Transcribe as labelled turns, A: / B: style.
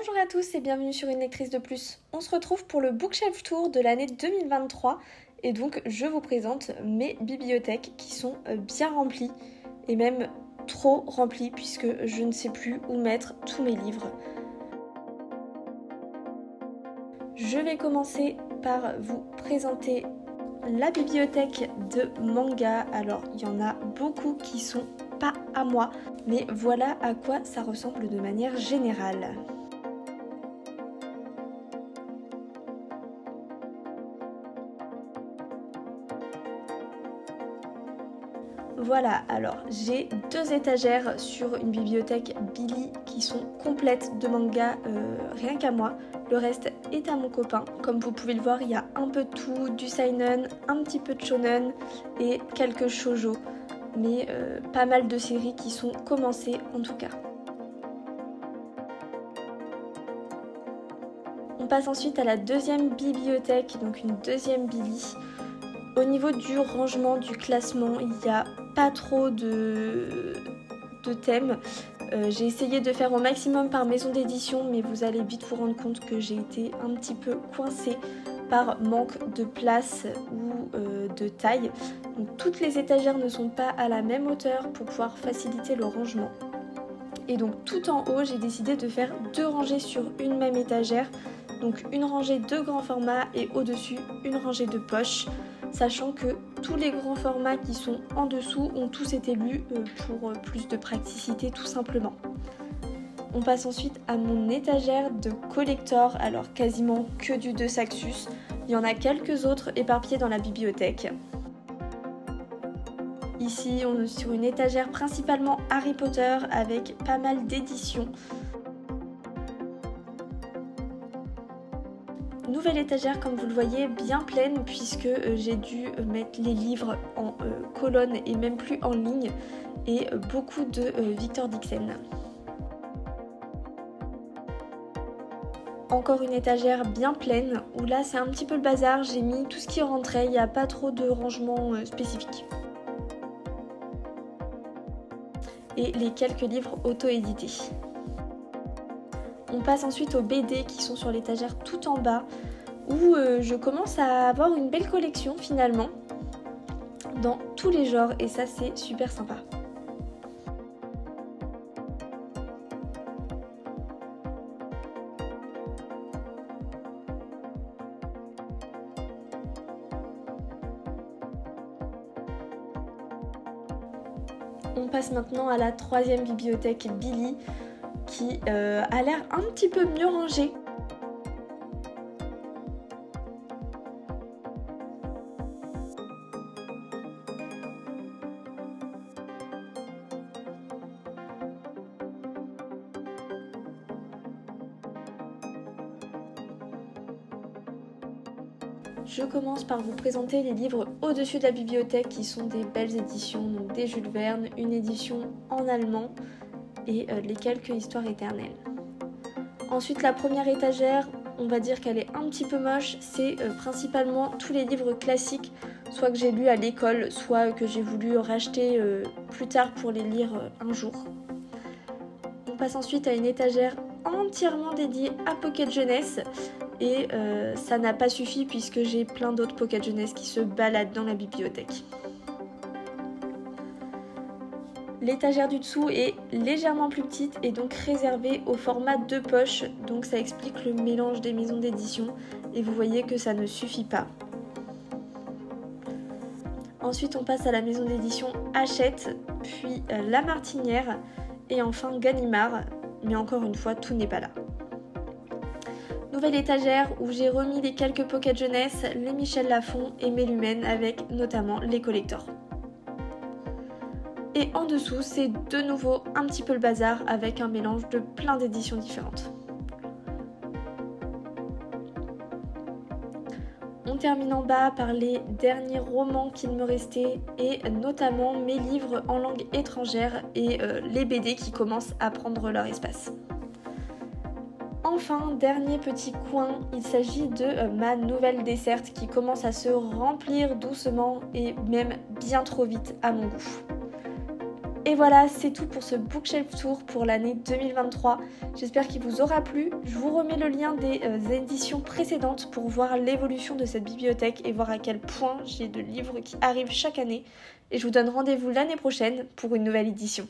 A: Bonjour à tous et bienvenue sur Une lectrice de plus. On se retrouve pour le Bookshelf Tour de l'année 2023 et donc je vous présente mes bibliothèques qui sont bien remplies et même trop remplies puisque je ne sais plus où mettre tous mes livres. Je vais commencer par vous présenter la bibliothèque de manga. Alors il y en a beaucoup qui sont pas à moi, mais voilà à quoi ça ressemble de manière générale. Voilà, alors j'ai deux étagères sur une bibliothèque Billy qui sont complètes de manga rien qu'à moi. Le reste est à mon copain. Comme vous pouvez le voir, il y a un peu de tout, du seinen, un petit peu de shonen et quelques shoujo. Mais pas mal de séries qui sont commencées en tout cas. On passe ensuite à la deuxième bibliothèque, donc une deuxième Billy. Au niveau du rangement, du classement, il n'y a pas trop de thèmes. J'ai essayé de faire au maximum par maison d'édition, mais vous allez vite vous rendre compte que j'ai été un petit peu coincée par manque de place ou de taille. Donc, toutes les étagères ne sont pas à la même hauteur pour pouvoir faciliter le rangement. Et donc tout en haut, j'ai décidé de faire deux rangées sur une même étagère. Donc une rangée de grand format et au-dessus une rangée de poches, sachant que tous les grands formats qui sont en dessous ont tous été lus pour plus de praticité tout simplement. On passe ensuite à mon étagère de collector, alors quasiment que du De Saxus. Il y en a quelques autres éparpillés dans la bibliothèque. Ici, on est sur une étagère principalement Harry Potter avec pas mal d'éditions. Nouvelle étagère, comme vous le voyez, bien pleine puisque j'ai dû mettre les livres en colonne et même plus en ligne et beaucoup de Victor Dixon. Encore une étagère bien pleine où là c'est un petit peu le bazar, j'ai mis tout ce qui rentrait, il n'y a pas trop de rangement spécifique. Et les quelques livres auto-édités. On passe ensuite aux BD qui sont sur l'étagère tout en bas où je commence à avoir une belle collection finalement dans tous les genres et ça c'est super sympa. On passe maintenant à la troisième bibliothèque Billy qui a l'air un petit peu mieux rangée. Je commence par vous présenter les livres au-dessus de la bibliothèque qui sont des belles éditions, donc des Jules Verne, une édition en allemand et les quelques histoires éternelles. Ensuite la première étagère, on va dire qu'elle est un petit peu moche, c'est principalement tous les livres classiques, soit que j'ai lus à l'école, soit que j'ai voulu racheter plus tard pour les lire un jour. On passe ensuite à une étagère entièrement dédiée à Pocket Jeunesse et ça n'a pas suffi puisque j'ai plein d'autres Pocket Jeunesse qui se baladent dans la bibliothèque. L'étagère du dessous est légèrement plus petite et donc réservée au format de poche, donc ça explique le mélange des maisons d'édition et vous voyez que ça ne suffit pas. Ensuite on passe à la maison d'édition Hachette, puis La Martinière et enfin Gallimard, mais encore une fois tout n'est pas là. Nouvelle étagère où j'ai remis les quelques Pocket Jeunesse, les Michel Lafon et mes Lumens avec notamment les collectors. Et en dessous, c'est de nouveau un petit peu le bazar avec un mélange de plein d'éditions différentes. On termine en bas par les derniers romans qu'il me restait et notamment mes livres en langue étrangère et les BD qui commencent à prendre leur espace. Enfin, dernier petit coin, il s'agit de ma nouvelle desserte qui commence à se remplir doucement et même bien trop vite à mon goût. Et voilà, c'est tout pour ce bookshelf tour pour l'année 2023. J'espère qu'il vous aura plu. Je vous remets le lien des éditions précédentes pour voir l'évolution de cette bibliothèque et voir à quel point j'ai de livres qui arrivent chaque année. Et je vous donne rendez-vous l'année prochaine pour une nouvelle édition.